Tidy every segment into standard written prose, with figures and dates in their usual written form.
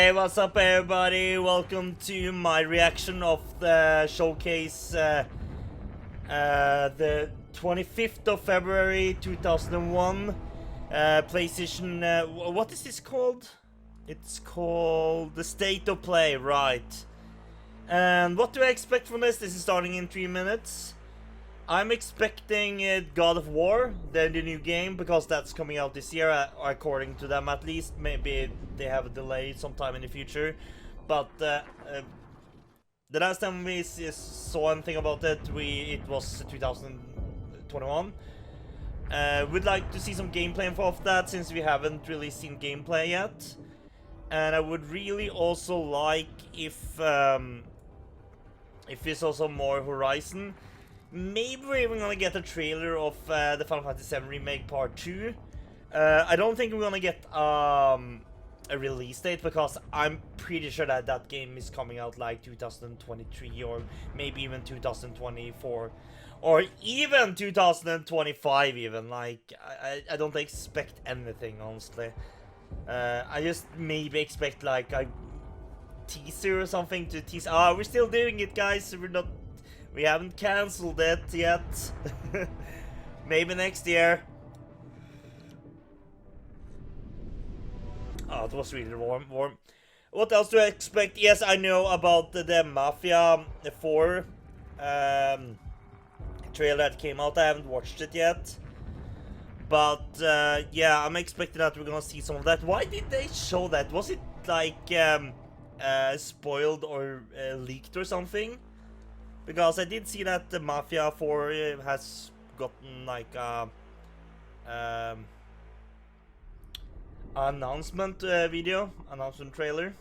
Hey, what's up everybody? Welcome to my reaction of the showcase the 25th of February 2001 PlayStation, what is this called? It's called the State of Play, right? And what do I expect from this? This is starting in 3 minutes. I'm expecting God of War, the new game, because that's coming out this year, according to them at least. Maybe they have a delay sometime in the future. But the last time we saw anything about it, it was 2021. We'd like to see some gameplay info of that, since we haven't really seen gameplay yet. And I would really also like if we saw some more Horizon. Maybe we're even gonna get a trailer of the Final Fantasy VII Remake Part 2. I don't think we're gonna get a release date, because I'm pretty sure that that game is coming out like 2023 or maybe even 2024 or even 2025 even. Like, I don't expect anything, honestly. I just maybe expect like a teaser or something to tease. We're still doing it, guys. We haven't cancelled it yet. Maybe next year. Oh, it was really warm. What else do I expect? Yes, I know about the Mafia 4 trailer that came out. I haven't watched it yet. But yeah, I'm expecting that we're gonna see some of that. Why did they show that? Was it like spoiled or leaked or something? Because I did see that the Mafia 4 has gotten like announcement video, announcement trailer.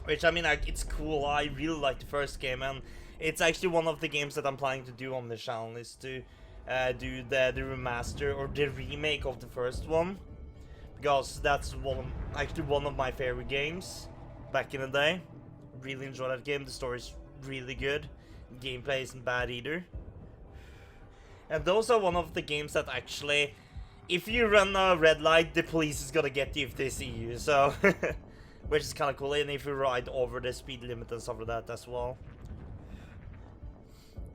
Which, I mean, like, it's cool. I really like the first game, and it's actually one of the games that I'm planning to do on the channel, is to do the remaster or the remake of the first one. Because that's actually one of my favorite games back in the day. Really enjoy that game. The story's really good. Gameplay isn't bad either. And those are one of the games that actually, if you run a red light, the police is gonna get you if they see you, so which is kind of cool. And if you ride over the speed limit and stuff like that as well.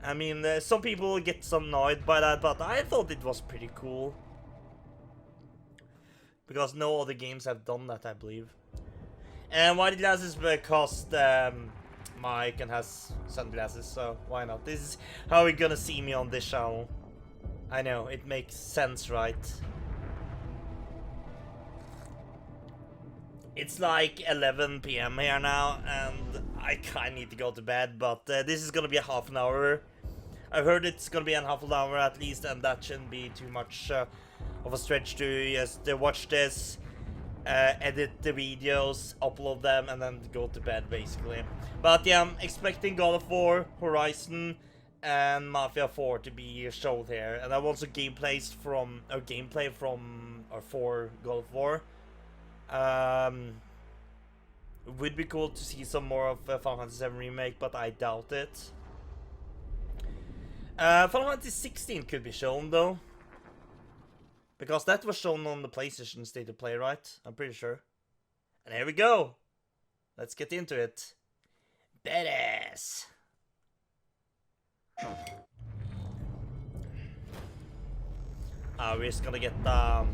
I mean, some people get annoyed by that, but I thought it was pretty cool, because no other games have done that, I believe. And why the glasses? Because Mike and has sunglasses, so why not? This is how you're gonna see me on this channel. I know, it makes sense, right? It's like 11 PM here now, and I kinda need to go to bed, but this is gonna be a half an hour. I heard it's gonna be a half an hour at least, and that shouldn't be too much of a stretch to just watch this, edit the videos, upload them, and then go to bed, basically. But yeah, I'm expecting God of War, Horizon, and Mafia 4 to be showed here, and I want some gameplay from for God of War. It would be cool to see some more of Final Fantasy VII Remake, but I doubt it. Final Fantasy 16 could be shown though, because that was shown on the PlayStation State of Play, right? I'm pretty sure. And here we go. Let's get into it. Badass. We're just gonna get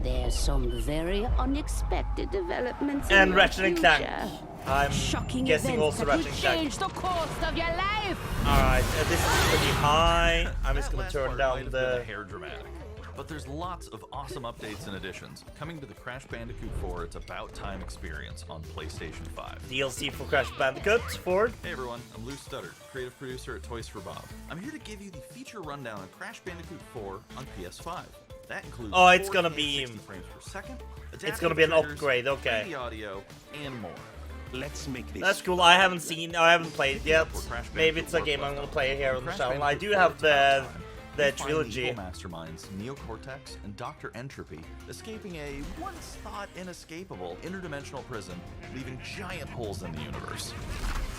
There's some very unexpected developments and in Ratchet and Clank. I'm Shocking guessing events also that will Ratchet and Clank. change the course of your life. Alright, this is pretty high. I'm just gonna turn down the hair dramatic. But there's lots of awesome updates and additions coming to the Crash Bandicoot 4 It's About Time experience on PlayStation 5. DLC for Crash Bandicoot 4. Hey everyone, I'm Lou Studdard, creative producer at Toys for Bob. I'm here to give you the feature rundown on Crash Bandicoot 4 on PS5. That includes It's gonna be 60 frames per second, it's gonna be an triggers, upgrade, okay. 3D audio, and more. Let's make this. That's cool. I haven't played it yet. Maybe it's a game I'm gonna play here on the channel. I do have the trilogy. Evil masterminds Neo-Cortex and Dr. Entropy escaping a once thought inescapable interdimensional prison, leaving giant holes in the universe.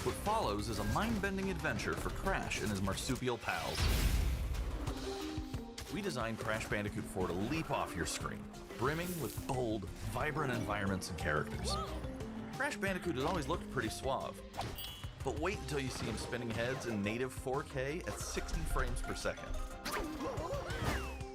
What follows is a mind-bending adventure for Crash and his marsupial pals. We designed Crash Bandicoot 4 to leap off your screen, brimming with bold, vibrant environments and characters. Crash Bandicoot has always looked pretty suave. But wait until you see him spinning heads in native 4K at 60 frames per second.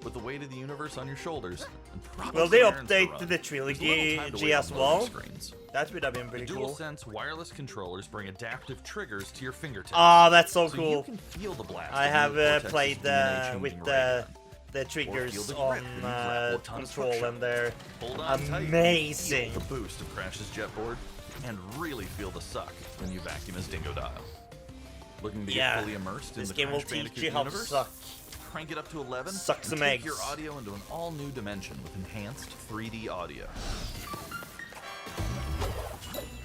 With the weight of the universe on your shoulders, and probably Will they some errands to update run, the there's trilogy little time to G wait as on loading well? screens. That would have been pretty The cool. DualSense wireless controllers bring adaptive triggers to your fingertips. Ah, that's so so cool. you can feel the blast I of have Neocortex's played DNA with changing right the hand. triggers Or feel the on grip when you grapple a ton of control, structure. and they're Hold on tight, amazing. feel the boost of Crash's jetboard, and really feel the suck when you vacuum his dingo dial. Looking to Yeah, get fully immersed in this the game will Crash teach Bandicoot you how to universe? suck. Crank it up to 11 Suck and some take eggs. your audio into an all-new dimension with enhanced 3D audio.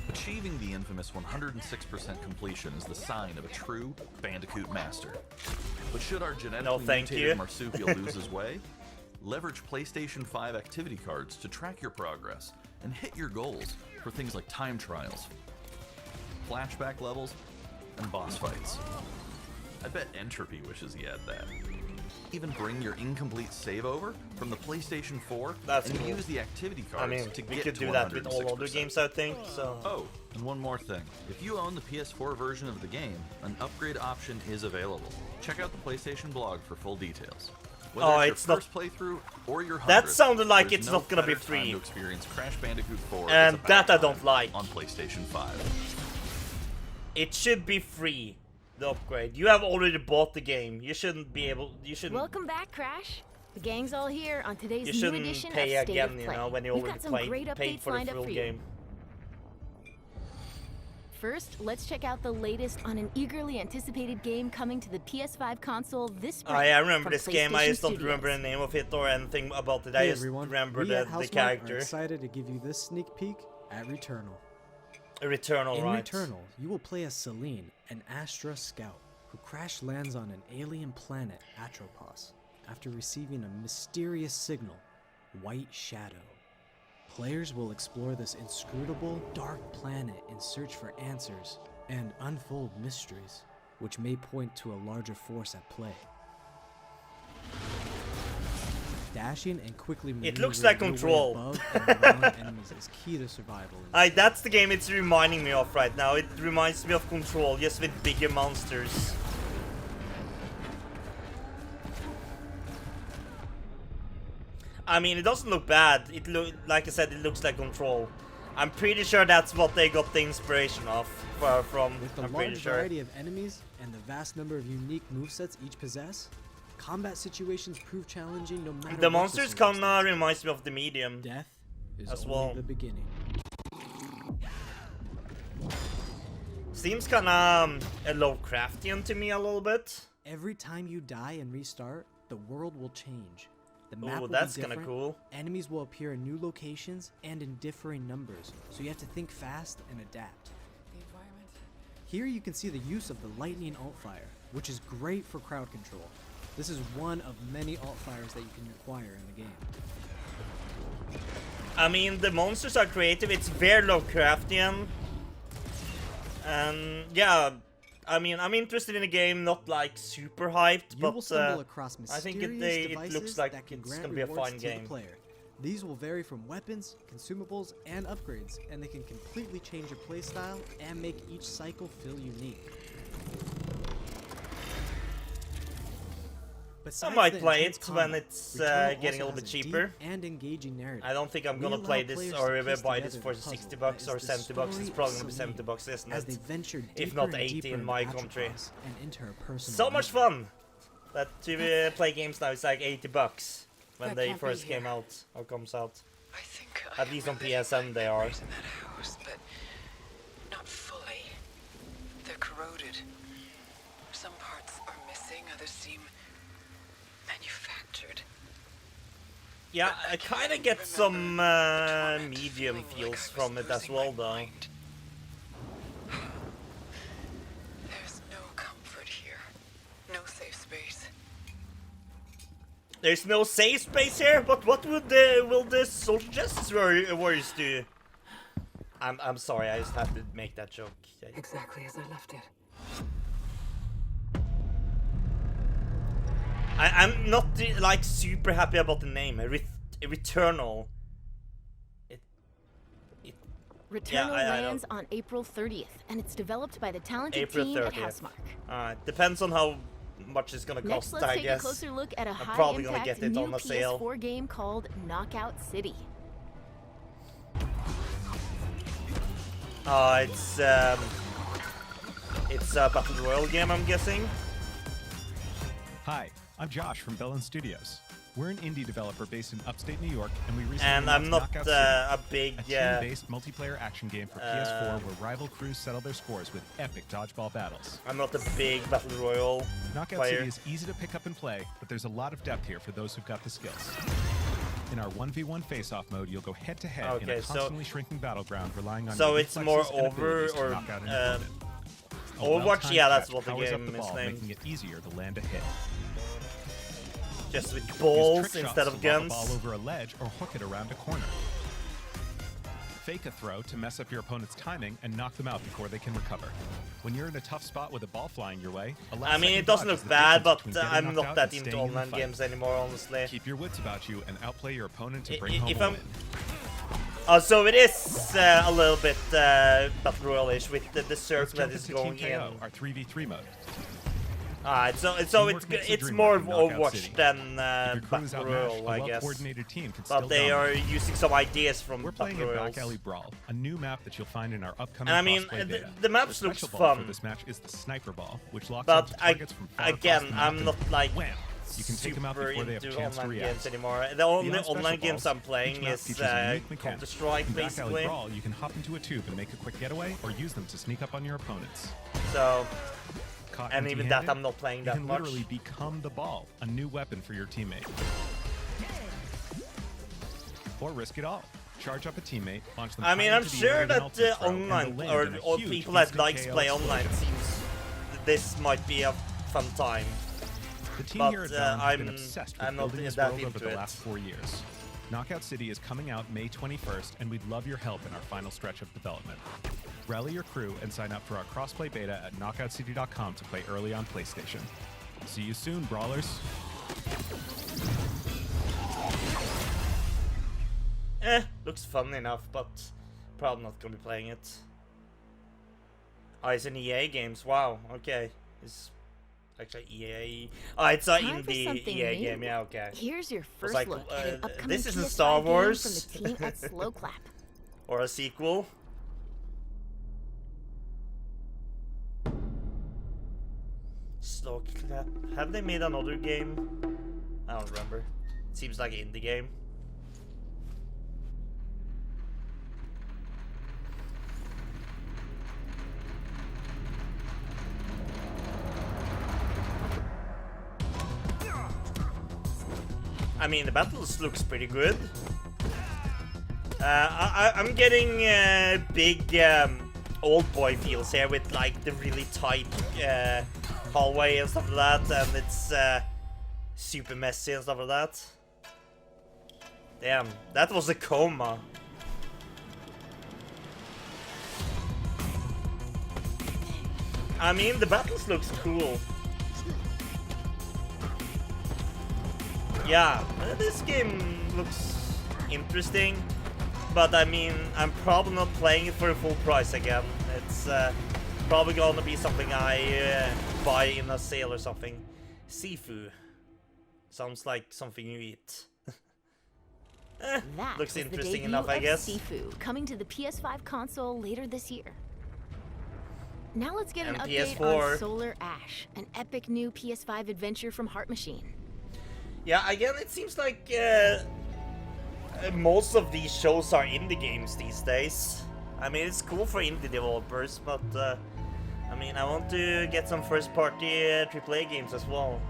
Achieving the infamous 106% completion is the sign of a true Bandicoot master. But should our genetically thank mutated you. marsupial lose his way, leverage PlayStation 5 activity cards to track your progress and hit your goals for things like time trials, flashback levels, and boss fights. I bet Entropy wishes he had that. Even bring your incomplete save over from the PlayStation 4 That's and cool. use the activity cards I mean, to we get could to do that with all 106%. other games, I think, so... Oh, and one more thing. If you own the PS4 version of the game, an upgrade option is available. Check out the PlayStation blog for full details. Whether Oh, it's it's your not- first playthrough or your 100th, That sounded like there's it's no not gonna be better time free. to experience Crash Bandicoot 4 And as a that I battle don't like. on PlayStation 5. It should be free, the upgrade. You have already bought the game. You shouldn't be able... You shouldn't... Welcome back, Crash. The gang's all here on today's You new shouldn't edition pay of State again, of you Play. know, when you We've already got some great paid updates for the lined up full for you. game. First, let's check out the latest on an eagerly anticipated game coming to the PS5 console this spring. Oh, yeah, I remember from this game. I PlayStation just don't remember the Studios. name of it or anything about it. I Hey just everyone, remember we at the Housemarque character. are excited to give you this sneak peek at Returnal. Returnal, In right? Returnal, you will play as Celine, an Astra scout, who crash lands on an alien planet, Atropos, after receiving a mysterious signal, White Shadow. Players will explore this inscrutable, dark planet in search for answers and unfold mysteries, which may point to a larger force at play. Dashing and quickly It looks maneuvering like your way Control. above and around enemies is key to survival. in this That's the game it's reminding me of right now. It reminds me of Control, just with bigger monsters. I mean, it doesn't look bad. Like I said, it looks like Control. I'm pretty sure that's what they got the inspiration of from. With the I'm pretty large sure. variety of enemies and the vast number of unique movesets each possess, combat situations prove challenging no matter The what monsters circumstance. kinda reminds me of the Medium. Death is as only well. the beginning. Seems kinda Lovecraftian to me a little bit. Every time you die and restart, the world will change. The map Ooh, will that's be kinda different, cool. enemies will appear in new locations and in differing numbers, so you have to think fast and adapt. Here you can see the use of the lightning alt-fire, which is great for crowd control. This is one of many alt-fires that you can acquire in the game. I mean, the monsters are creative. It's very Lovecraftian. And yeah, I mean, I'm interested in the game, not like super hyped, You but will stumble across I think mysterious it devices looks like that can it's grant gonna be a rewards fun to game. the player. These will vary from weapons, consumables, and upgrades, and they can completely change your playstyle and make each cycle feel unique. I Besides might the play intense it when combat, it's Returnal getting a also little bit has cheaper. deep and engaging narrative. I don't think I'm We gonna allow play this players or to piece buy this together for the puzzle 60 that bucks is or the 70 bucks. It's story probably of gonna be Celine, 70 bucks, isn't as they it? venture If deeper not and 80 deeper in into my country. Atropos and into her personal So much life. fun that to play games now is like 80 bucks when That they can't be first here. came out or comes out. I think At least on PSN they are. in that house, but not fully. They're corroded. Some parts are missing, others seem manufactured. Yeah, But I can't kind of get remember some the torment medium feeling like feels I was from it as losing well, my though. mind. There's no comfort here. No safe space. There's no safe space here, but what would will the social justice warriors do? I'm sorry, I just had to make that joke. Exactly as I left it. I'm not like super happy about the name. Returnal. Returnal I lands don't- on April 30th, and it's developed by the talented April team at 30th. Housemarque. Depends on how much it's gonna Next, cost, let's I take guess. a closer look at a probably gonna high-impact get it new on a sale. PS4 game called Knockout City. It's a Battle Royale game, I'm guessing. Hi, I'm Josh from Bellin Studios. We're an indie developer based in upstate New York, and we recently And I'm announced not Knockout a big City, a team-based multiplayer action game for PS4 where rival crews settle their scores with epic dodgeball battles. I'm not a big Battle Royale Knockout player. City is easy to pick up and play, but there's a lot of depth here for those who've got the skills. In our 1v1 face-off mode, you'll go head-to-head in Okay, a so- constantly shrinking battleground, relying on So your it's more reflexes and over abilities to or, knock out an uh, opponent. A Overwatch, well-timed yeah, that's stretch what the powers up game the is ball, named. making it easier to land a hit. Just with Use balls trick instead shots of to lob a guns. ball over a ledge or hook it around a corner. Fake a throw to mess up your opponent's timing and knock them out before they can recover. When you're in a tough spot with a ball flying your way, a I mean, last-second it doesn't dodge look is the bad, but difference between I'm getting not knocked that out and into staying in the online fight. games anymore, honestly. Keep your wits about you and outplay your opponent to bring home If a I'm... win. So it is a little bit Battle Royale-ish with the Let's circle jump that is into Team going in. KO, our 3v3 mode. Alright, so Teamwork makes the it's dream more work of in Knockout Overwatch City. than If your crew is Battle outmatched, Royale, a I guess. well-coordinated team can still But they are dominate. using some ideas from We're Battle playing in Royales. Back Alley Brawl, a new map that you'll find in our upcoming And I mean, crossplay beta. the maps looks special ball fun. for this match is the sniper ball, which locks But onto targets from far across again, the map I'm and not like wham! You can take them out super before they have a into chance to online react. games anymore. The only Beyond special online games balls, I'm each playing map is features a unique mechanic. Counter-Strike, In Back Alley basically. Brawl, you can hop into a tube and make a quick getaway, or use them to sneak up on your opponents. So, Caught and even that I'm not playing you that can much. literally become the ball, a new weapon for your teammate. Or risk it all. Charge up a teammate, launch them I mean, high I'm into the sure air with an that ultimate throw, and online they'll land in a or huge people that instant likes KO play online explosion. seems this might be a fun time. The team But, here at Bellin has been I'm- obsessed with I'm not building this that world over into the it. last 4 years. Knockout City is coming out May 21st, and we'd love your help in our final stretch of development. Rally your crew and sign up for our crossplay beta at knockoutcity.com to play early on PlayStation. See you soon, brawlers. Looks fun enough, but probably not gonna be playing it. Oh, it's an EA games. Wow. Okay, it's actually EA. Oh, it's an Time for indie something EA new. game. Yeah, okay. Here's your first like, look at an upcoming this isn't PS5 Star game Wars. from the team at Slow Clap. Or a sequel. Slow Clap. Have they made another game? I don't remember. It seems like an indie game. I mean, the battles looks pretty good. I'm getting big old boy feels here with like the really tight hallway and stuff like that, and it's super messy and stuff like that. Damn, that was a coma. I mean, the battles looks cool. Yeah, this game looks interesting, but I mean, I'm probably not playing it for the full price again. It's probably gonna be something I buy in a sale or something. Sifu. Sounds like something you eat. That looks was interesting the enough, debut I guess. of Sifu, coming to the PS5 console later this year. Now let's get an And update PS4. on Solar Ash, an epic new PS5 adventure from Heart Machine. Yeah, again, it seems like most of these shows are indie games these days. I mean, it's cool for indie developers, but I mean, I want to get some first-party AAA games as well.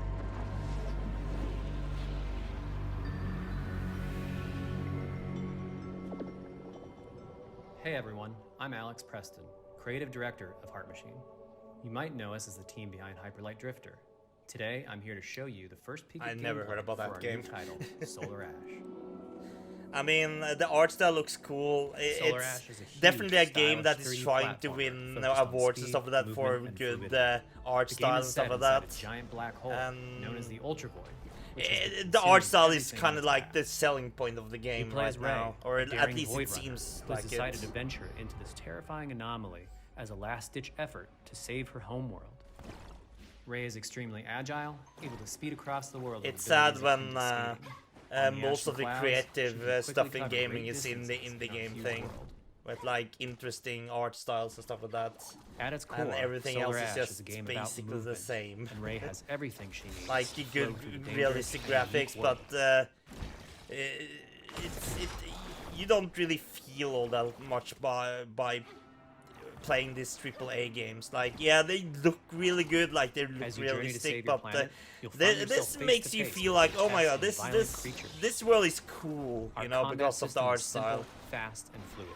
Hey everyone, I'm Alex Preston, creative director of Heart Machine. You might know us as the team behind Hyperlight Drifter. Today, I'm here to show you the first peek I of never gameplay heard about for that our game. new title, Solar Ash. I mean, the art style looks cool. Solar It's Ash is a huge, definitely a game that stylish is 3D trying to platformer win focused on awards and speed, stuff like that for movement, and good fluidity. art The game style and is stuff set like inside that. a giant black hole And known as the Ultra Void. which is the consuming art style is everything kind in of its like path. the selling point of the You game play right as Ray, now, or a at daring least void it runner seems who has like decided it. to venture into this terrifying anomaly as a last-ditch effort to save her homeworld. Ray is extremely agile, able to speed across the world. with It's sad abilities when akin to skating. On the most ashen of the clouds, creative she can stuff quickly in cover gaming great is in the distances in our game huge thing, world. with like interesting art styles and stuff like that. At its core, And everything Solar else Ash is is a just game about basically the movement, same. and Ray has everything she needs. Like to good, flow through the dangerous realistic and unique graphics, world. but you don't really feel all that much by playing these AAA games. Like, yeah, they look really good, like they look As you journey to realistic, save your but planet, you'll find yourself this face makes to you face feel with like, oh my grotesque god, and violent creatures. this world is cool, Our you know, combat because of the system art is simple, style. fast, and fluid,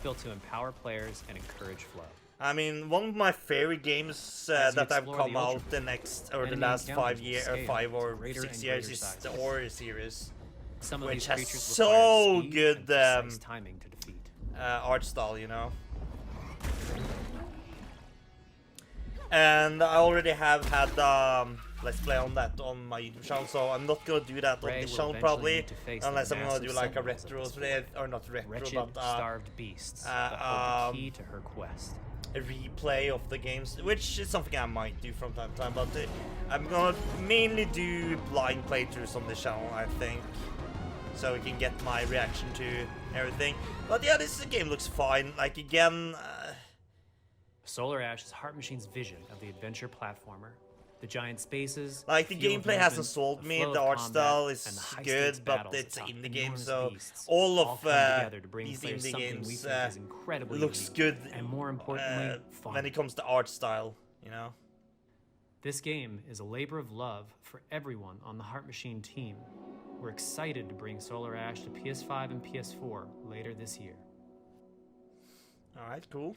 built to empower players and encourage flow. I mean, one of my favorite games As you that have explore come the out Ultra the next or the enemy last encounters will scale 5 to or greater 6 and years greater is sizes. the Ori series, Some of which these has creatures so require speed good and precise timing to defeat. art style, you know. And I already have had let's play on that on my YouTube channel, so I'm not gonna do that on Ray this will channel eventually probably, need to face the unless I'm gonna do massive like a sentinels of retro, this world. or not retro, Wretched, but starved beasts that hold the key to her quest. a replay of the games, which is something I might do from time to time, but I'm gonna mainly do blind playthroughs on this channel, I think, so we can get my reaction to everything. But yeah, this game looks fine. Like, again, Solar Ash is Heart Machine's vision of the adventure platformer. The giant spaces, like, the fuel of gameplay hasn't movement, sold me. flow The of art combat, style and is the high-stakes good, but battles it's atop in the game, enormous so beasts all of come together to bring these players indie something we games think is incredibly looks unique, good and more importantly, fun. when it comes to art style, you know. This game is a labor of love for everyone on the Heart Machine team. We're excited to bring Solar Ash to PS5 and PS4 later this year. All right, cool.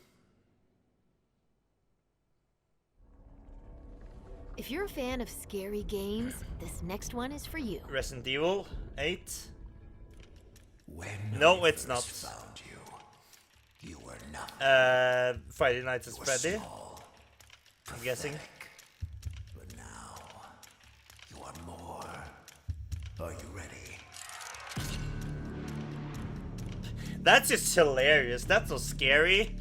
If you're a fan of scary games, this next one is for you. Resident Evil 8. When No, I it's not. first found you, you were nothing. Friday Nights at You were Freddy. small, I'm guessing. pathetic. But now, you are more. Are you ready? That's just hilarious. That's so scary.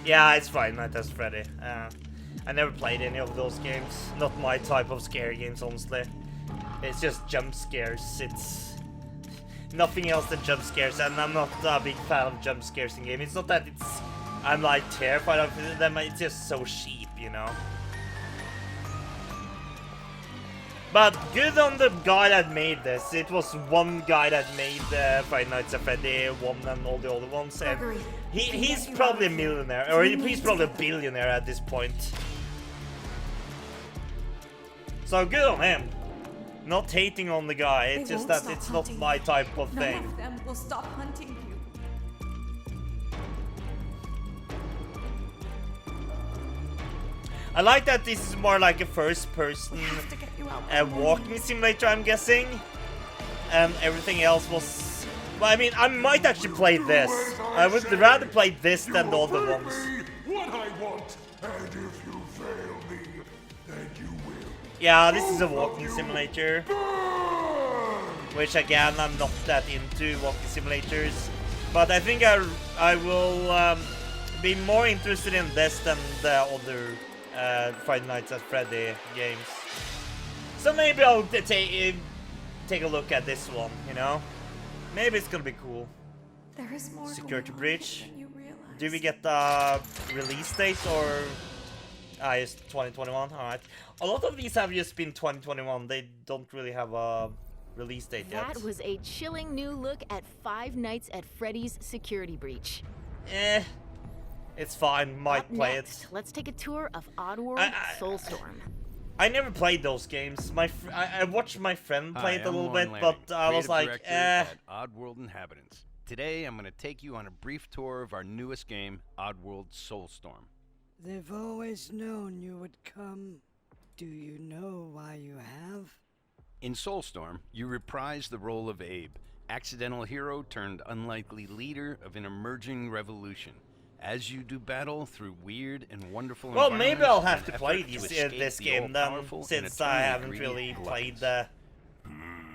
Yeah, it's Friday Night as Freddy. I never played any of those games. Not my type of scary games, honestly. It's just jump scares. It's nothing else than jump scares, and I'm not a big fan of jump scares in games. It's not that I'm like terrified of them. It's just so cheap, you know. But good on the guy that made this. It was one guy that made Friday Nights at Freddy 1 and all the other ones. And he's probably a millionaire, or he's probably a billionaire at this point. So good on him. Not hating on the guy, it's just that it's not my type of thing. None of them will stop hunting you. I like that this is more like a first-person have to get you out. walking simulator, I'm guessing. And everything else was... Well, I mean, I might actually play this. I would rather play this than the other ones. What I want, and if you fail me, then you will. Yeah, this is a walking simulator. Which, again, I'm not that into walking simulators. But I think I will be more interested in this than the other Friday Nights at Freddy games. So maybe I'll take a look at this one, you know? Maybe it's gonna be cool. There is more Security going on breach. than you realize. Do we get the release date or... it's 2021, alright. A lot of these have just been 2021. They don't really have a release date yet. That was a chilling new look at Five Nights at Freddy's Security Breach. It's fine. Might Up play next, it. let's take a tour of Oddworld Soulstorm. I never played those games. I watched my friend play it a little bit, but I was like, At Oddworld Inhabitants. Today, I'm going to take you on a brief tour of our newest game, Oddworld Soulstorm. They've always known you would come. Do you know why you have? In Soulstorm, you reprise the role of Abe, accidental hero turned unlikely leader of an emerging revolution. As you do battle through weird and wonderful Well, maybe I'll have environments to in play effort to this escape the game then, all-powerful and since I eternally haven't really greedy played gluttons.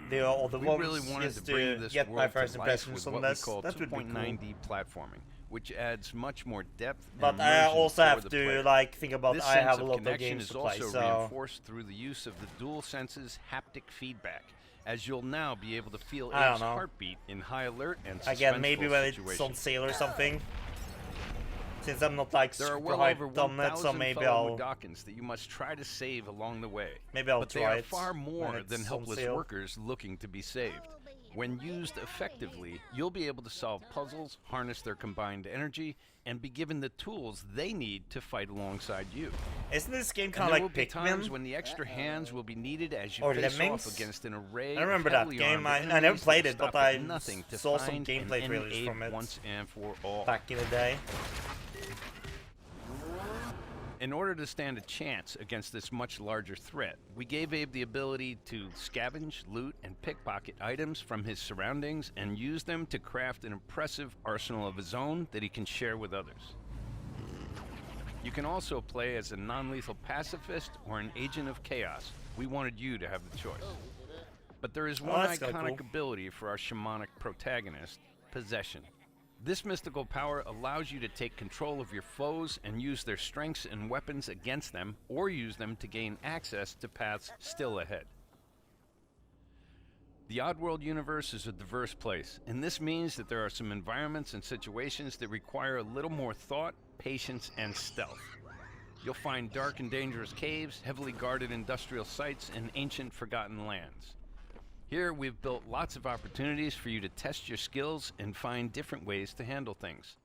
the other We ones, really wanted just to bring to this get my world first to life impressions with on what this. we call That would be cool. 2.9D platforming, which adds much more depth and But I immersion also for have the to player. like think about This I sense have a of lot of connection games is to play, also so reinforced through the use of the dual senses haptic feedback, as you'll now be able to feel I don't Abe's know. heartbeat in high alert and again maybe suspenseful when it's situations. on sale or something. Since I'm not like There are super well over hyped on it, so 1,000 maybe fellow I'll Mudokons that you must try to save along the way. maybe I'll but they try are it far when more it's than on helpless sale. workers looking to be saved. When used effectively, you'll be able to solve puzzles, harness their combined energy, and be given the tools they need to fight alongside you. Isn't this game And kind of there like will be times Pikmin? when the extra hands will be needed as you Or face Lemmings? off against an array I remember of that heavily game. armed I never enemies played that it, but stop at I nothing to saw some find and gameplay end trailers Abe from it once and for all. back in the day. In order to stand a chance against this much larger threat, we gave Abe the ability to scavenge, loot, and pickpocket items from his surroundings and use them to craft an impressive arsenal of his own that he can share with others. You can also play as a non-lethal pacifist or an agent of chaos. We wanted you to have the choice. But there is one that's kinda iconic cool. ability for our shamanic protagonist, possession. This mystical power allows you to take control of your foes and use their strengths and weapons against them, or use them to gain access to paths still ahead. The Oddworld universe is a diverse place, and this means that there are some environments and situations that require a little more thought, patience, and stealth. You'll find dark and dangerous caves, heavily guarded industrial sites, and ancient forgotten lands. Here, we've built lots of opportunities for you to test your skills and find different ways to handle things.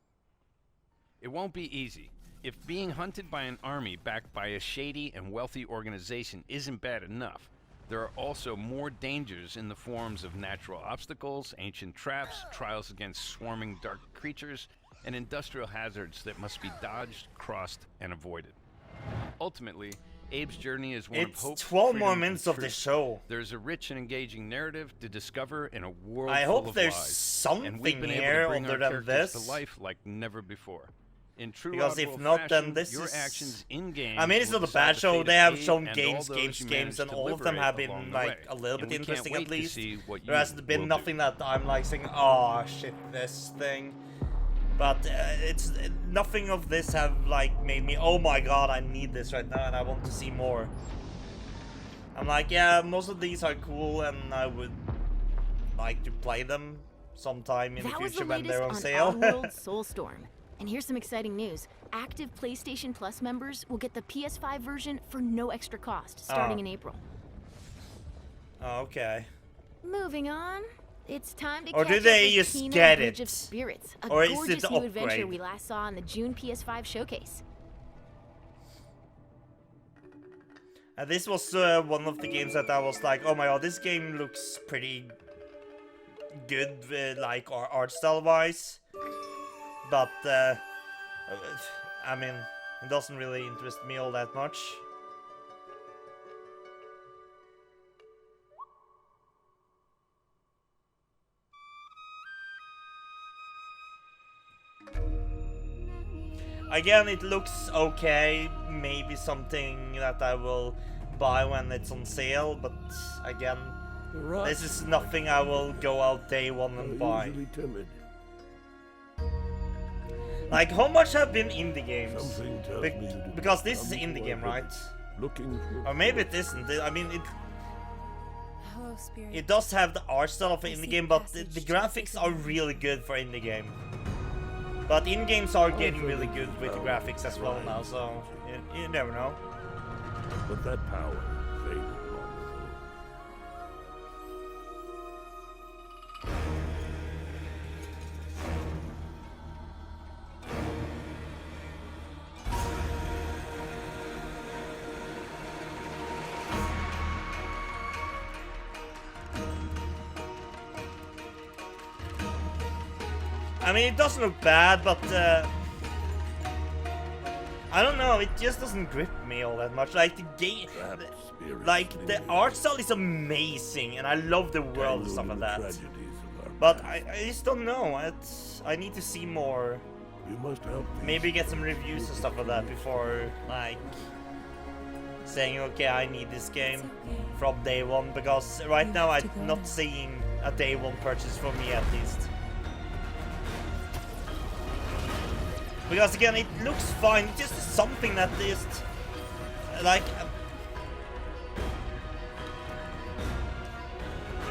It won't be easy. If being hunted by an army backed by a shady and wealthy organization isn't bad enough, there are also more dangers in the forms of natural obstacles, ancient traps, trials against swarming dark creatures, and industrial hazards that must be dodged, crossed, and avoided. Ultimately, Abe's journey is one It's of hope, 12 freedom, more and minutes of the truth. show. There's a rich and engaging narrative to discover in a world I full hope of there's lies, and we've something been here able to bring other our than characters this. to life like never before. In true Because if Oddworld not, fashion, then this your is... actions in-game I mean, it's will not a decide bad the show. fate They of have Abe shown and games, all those you games, manage and to all of them liberate have been along the like way. a little And bit we can't interesting wait at to least. see what There hasn't you been will nothing do. that I'm like saying, oh shit, this thing. But it's nothing of this have like made me, oh my god, I need this right now and I want to see more. I'm like, yeah, most of these are cool and I would like to play them sometime in the That was the future when latest they're on on sale. Oddworld SOULSTORM. And here's some exciting news. Active PlayStation Plus members will get the PS5 version for no extra cost, starting in April. Oh, okay. Moving on. It's time to Or catch do up they with just Kena get Bridge it? of Spirits, a Or is it gorgeous the new adventure upgrade? we last saw in the June PS5 showcase. This was one of the games that I was like, oh my god, this game looks pretty good, like art style wise. But I mean, it doesn't really interest me all that much. Again, it looks okay, maybe something that I will buy when it's on sale, but again, this is nothing I will go out day one and buy. Timid. Like, how much have been indie games? Something tells me you didn't Because this is come indie to game, our right? Looking for Or maybe it isn't. I mean, Hello, Spirit. it does have the art style of an I indie see game, but passage the to graphics the are really good for indie game. But in-games are getting feel really this good with the power graphics as well now, rises. so you never know. But that power faded long ago. I mean, it doesn't look bad, but I don't know, it just doesn't grip me all that much. Like the game, like the art style is amazing, and I love the world and stuff like that. But I just don't know. I need to see more You must help these maybe get some reviews and stuff like that before, like, saying, okay, I need this game from day one, because right now I'm not seeing a day one purchase for me, at least. Because again, it looks fine, it's just something that is, like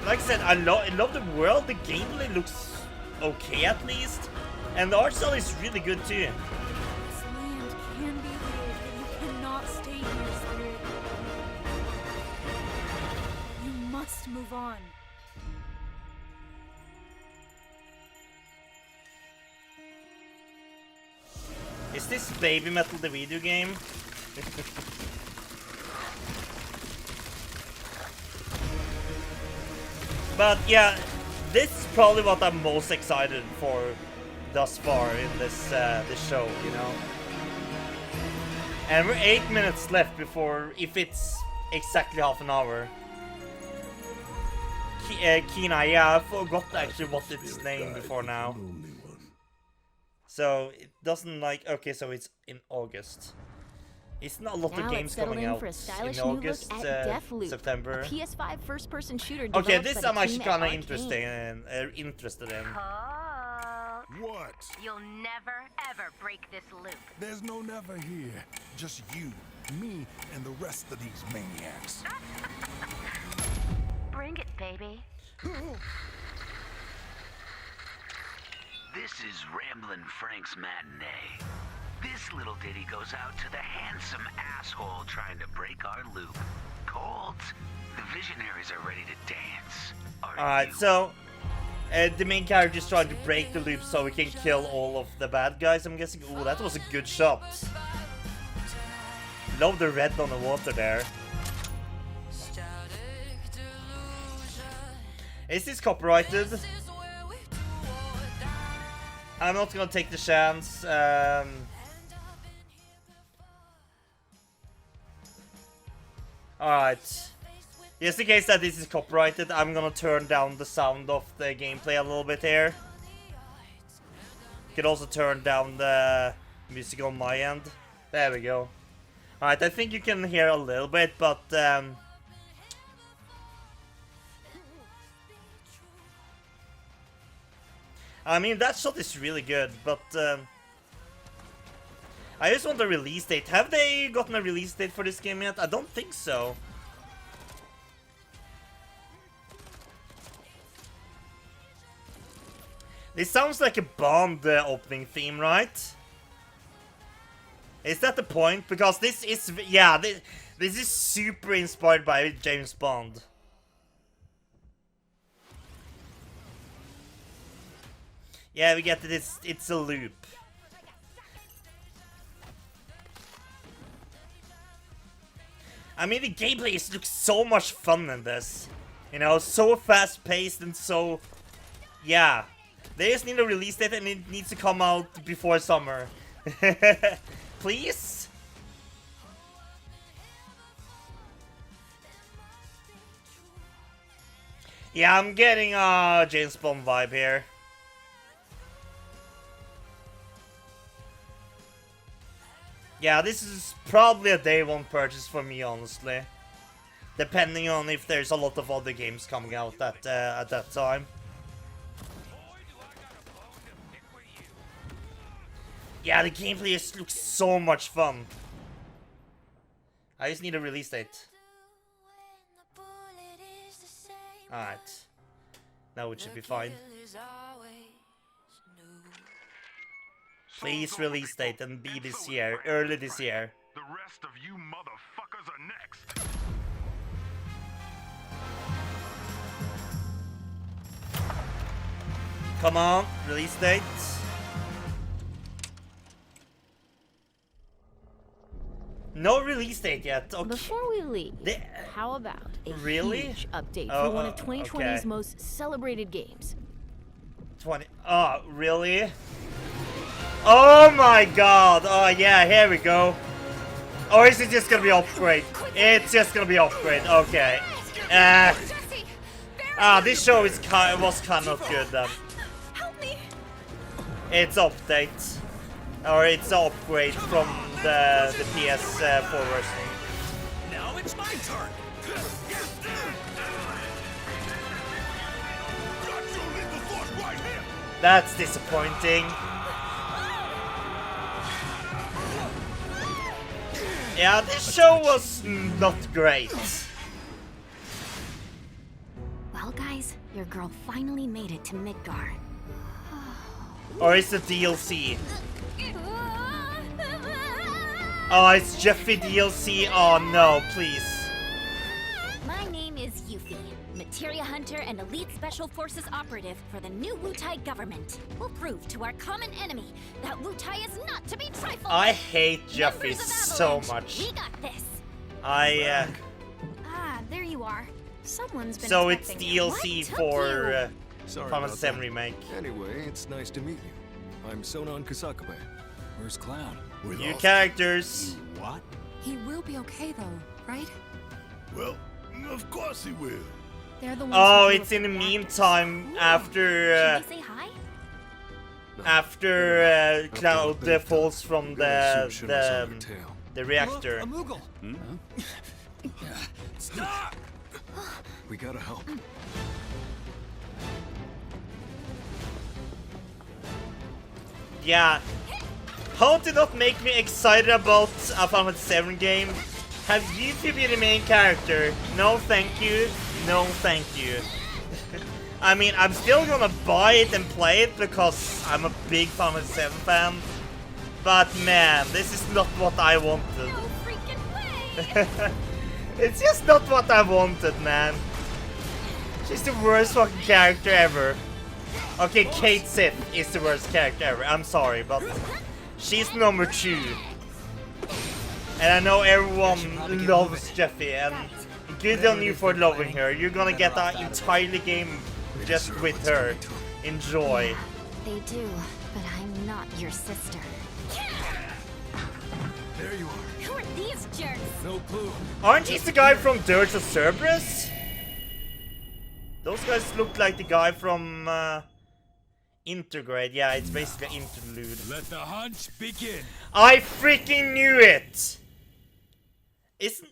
I said, I love the world, the gameplay looks okay at least, and the art style is really good too. This land can be weird, but you cannot stay here, Spirit. You must move on. Is this Baby Metal the video game? But yeah, this is probably what I'm most excited for thus far in this this show, you know. And we're 8 minutes left before, if it's exactly half an hour. Kina, yeah, I forgot actually what its name before now. So it doesn't like, okay, so it's in August. It's not a lot of games coming out in August, September. A PS5 first-person shooter. Okay, this I'm actually kind of interested in. What? You'll never, ever break this loop. There's no never here. Just you, me, and the rest of these maniacs. Bring it, baby. This is Ramblin' Frank's Matinee. This little ditty goes out to the handsome asshole trying to break our loop. Cold, the visionaries are ready to dance. Alright, so the main character is trying to break the loop so we can kill all of the bad guys, I'm guessing. Ooh, that was a good shot. Love the red on the water there. Is this copyrighted? I'm not gonna take the chance. Alright. Just in case that this is copyrighted, I'm gonna turn down the sound of the gameplay a little bit here. You can also turn down the music on my end. There we go. Alright, I think you can hear a little bit, but I mean, that shot is really good, but I just want a release date. Have they gotten a release date for this game yet? I don't think so. This sounds like a Bond opening theme, right? Is that the point? Because this is, yeah, this is super inspired by James Bond. Yeah, we get this. It's a loop. I mean, the gameplay looks so much fun in this. You know, so fast-paced and so... Yeah. They just need a release date and it needs to come out before summer. Please? Yeah, I'm getting a James Bond vibe here. Yeah, this is probably a day one purchase for me, honestly. Depending on if there's a lot of other games coming out at that time. Yeah, the gameplay just looks so much fun. I just need a release date. Alright. Now it should be fine. Please release date and be this year, early this year. The rest of you motherfuckers are next. Come on, release date. No release date yet. Okay. Before we leave, how about a huge update Oh, for one of 2020's okay. most celebrated games? 20. Oh, really? Oh my god! Oh yeah, here we go. Or is it just gonna be upgrade? It's just gonna be upgrade. Okay. This show was kind of good then. It's update. Or it's an upgrade from the PS4 version. Now it's my turn. That's disappointing. Yeah, this show was not great. Well, guys, your girl finally made it to Midgar. Or it's a DLC. Oh, it's Jeffy DLC. Oh no, please. My name is Yuffie, Materia Hunter and Elite Special Forces operative for the new Wutai government. We'll prove to our common enemy that Wutai is not to be trifled. I hate Jeffy Members of so Avalanche, much. We got this. Ah, there you are. Someone's been So it's expecting you. DLC What took for you? Sorry Final about 7 that. remake. Anyway, it's nice to meet you. I'm Sonon Kusakabe. Where's Clown? New characters. What? He will be okay though, right? Well, of course he will. They're the ones Oh, who it's in the meantime after Should we say hi? after Cloud falls from the reactor. Look, a Moogle. Stop! We gotta help. Yeah. How to not make me excited about a Final 7 game? Have Yuffie be the main character? No thank you. No thank you. I mean, I'm still gonna buy it and play it because I'm a big Final 7 fan. But man, this is not what I wanted. No freaking way! It's just not what I wanted, man. She's the worst fucking character ever. Okay, Kate Sith is the worst character ever. I'm sorry, but she's number 2. And I know everyone loves Jeffy, and good on you for loving her. You're gonna get an entire game just with her. Enjoy. They do, but I'm not your sister. There you are. Who are these jerks? No clue. Aren't he the guy from Dirge of Cerberus? Those guys look like the guy from Intergrade. Yeah, it's basically interlude. Let the hunt begin. I freaking knew it! Isn't...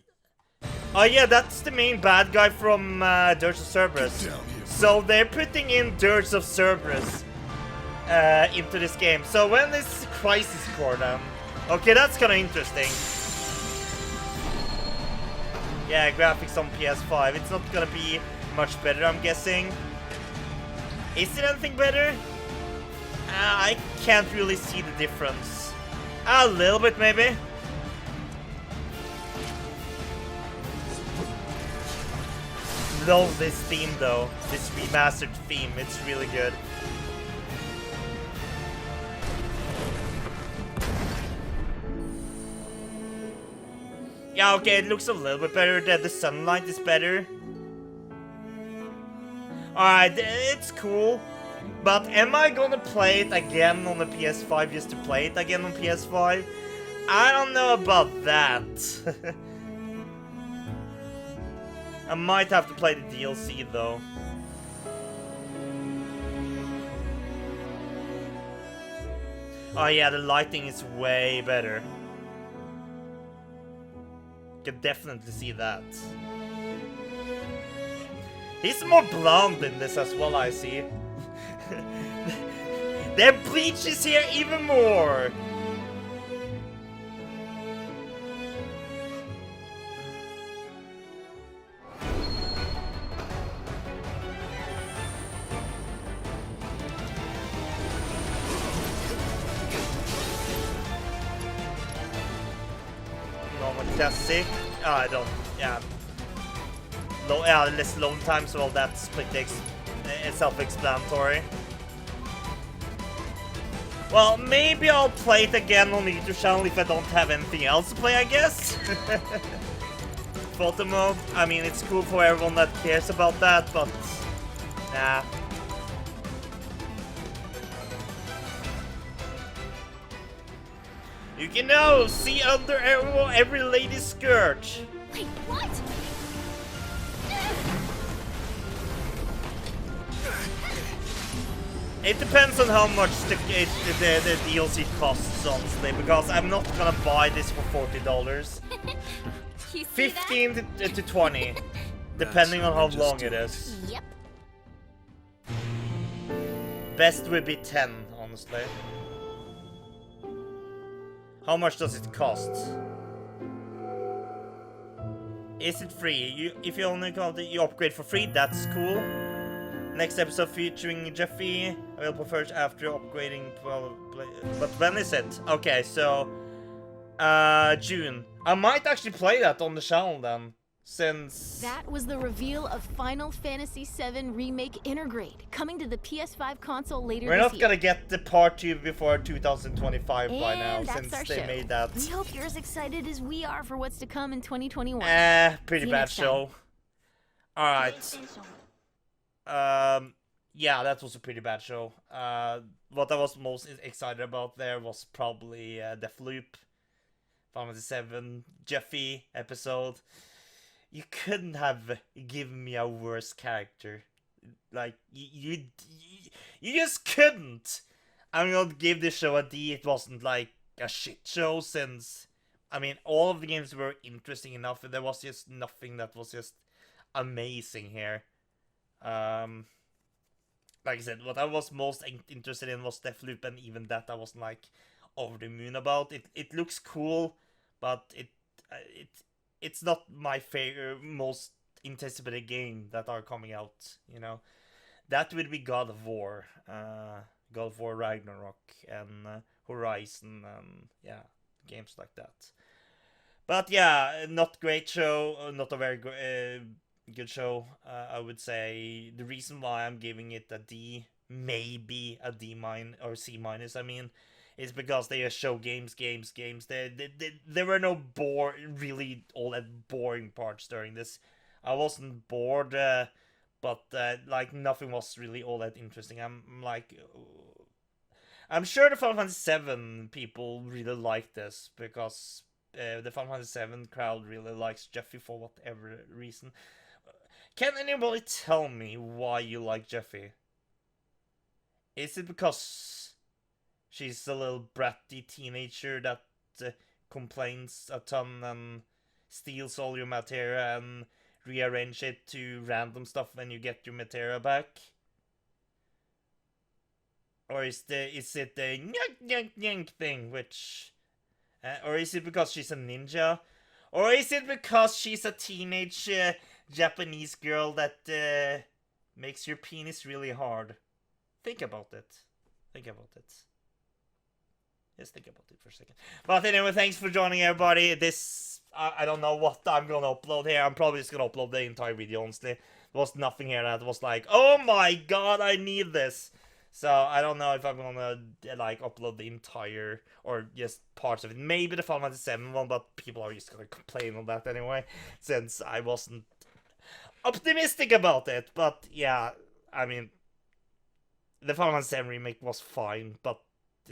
Oh yeah, that's the main bad guy from Dirge of Cerberus. So they're putting in Dirge of Cerberus into this game. So when is Crisis Core then? Okay, that's kind of interesting. Yeah, graphics on PS5. It's not gonna be much better, I'm guessing. Is it anything better? I can't really see the difference. A little bit, maybe. Love this theme, though. This remastered theme. It's really good. Yeah, okay, it looks a little bit better. The sunlight is better. Alright, it's cool. But am I gonna play it again on the PS5 just to play it again on PS5? I don't know about that. I might have to play the DLC though. Oh yeah, the lighting is way better. Can definitely see that. He's more blonde in this as well, I see. Their bleach is here even more. Normal classic. I don't. Yeah. Less load time, so well, that's pretty self-explanatory. Well, maybe I'll play it again on the YouTube channel if I don't have anything else to play, I guess. Photo mode, I mean, it's cool for everyone that cares about that, but nah. You can now see under every lady's skirt. Wait, what? It depends on how much the DLC costs, honestly, because I'm not gonna buy this for $40. You see 15 to 20, depending on how long it is. Yep. Best would be 10, honestly. How much does it cost? Is it free? If you only you upgrade for free, that's cool. Next episode featuring Jeffy. I will prefer it after upgrading. But when is it? Okay, so June. I might actually play that on the channel then, since That was the reveal of Final Fantasy VII Remake Intergrade, coming to the PS5 console later we're this not year. gonna get the part 2 before 2025 by And now, that's since our they show. made that. We hope you're as excited as we are for what's to come in 2021. Pretty See you bad next time. show. Alright. Yeah, that was a pretty bad show. What I was most excited about there was probably Deathloop, Final Fantasy 7, Jeffy episode. You couldn't have given me a worse character. Like, you just couldn't. I'm gonna give this show a D. It wasn't like a shit show, since, I mean, all of the games were interesting enough, and there was just nothing that was just amazing here. Like I said, what I was most interested in was Deathloop, and even that I wasn't like over the moon about. It looks cool, but it's not my favorite, most anticipated game that are coming out. You know, that would be God of War, Ragnarok, and Horizon, and yeah, games like that. But yeah, not great show, not a very good show. I would say the reason why I'm giving it a D, maybe a D minus or C minus, I mean, is because they just show games. There were no really all that boring parts during this. I wasn't bored, but like nothing was really all that interesting. I'm sure the Final Fantasy 7 people really like this, because the Final Fantasy 7 crowd really likes Jeffy for whatever reason. Can anybody tell me why you like Jeffy? Is it because she's a little bratty teenager that complains a ton and steals all your materia and rearrange it to random stuff when you get your materia back? Or is it the nyunk thing, which... or is it because she's a ninja? Or is it because she's a teenage Japanese girl that makes your penis really hard? Think about it. Just think about it for a second. But anyway, thanks for joining, everybody. This, I don't know what I'm gonna upload here. I'm probably just gonna upload the entire video, honestly. There was nothing here that was like, oh my god, I need this. So, I don't know if I'm gonna, like, upload the entire, or just parts of it. Maybe the Final Fantasy 7 one, but people are just gonna complain on that anyway, since I wasn't optimistic about it. But, yeah, I mean, the Final Fantasy 7 remake was fine, but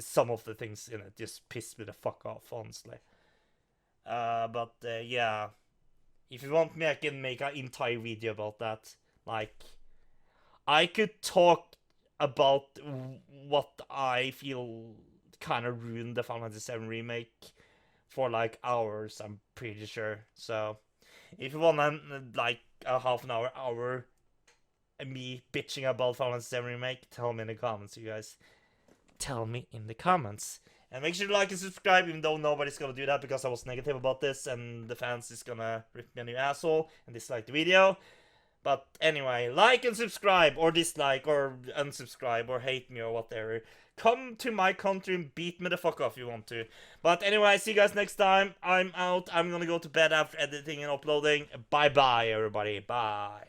some of the things in it just pissed me the fuck off, honestly. Yeah, if you want me, I can make an entire video about that. Like, I could talk about what I feel kind of ruined the Final Fantasy VII Remake for like hours, I'm pretty sure. So, if you want like a half an hour me bitching about Final Fantasy VII Remake, tell me in the comments, you guys. Tell me in the comments. And make sure to like and subscribe, even though nobody's gonna do that because I was negative about this and the fans is gonna rip me a new asshole and dislike the video. But anyway, like and subscribe, or dislike, or unsubscribe, or hate me, or whatever. Come to my country and beat me the fuck off if you want to. But anyway, see you guys next time. I'm out. I'm gonna go to bed after editing and uploading. Bye-bye, everybody. Bye.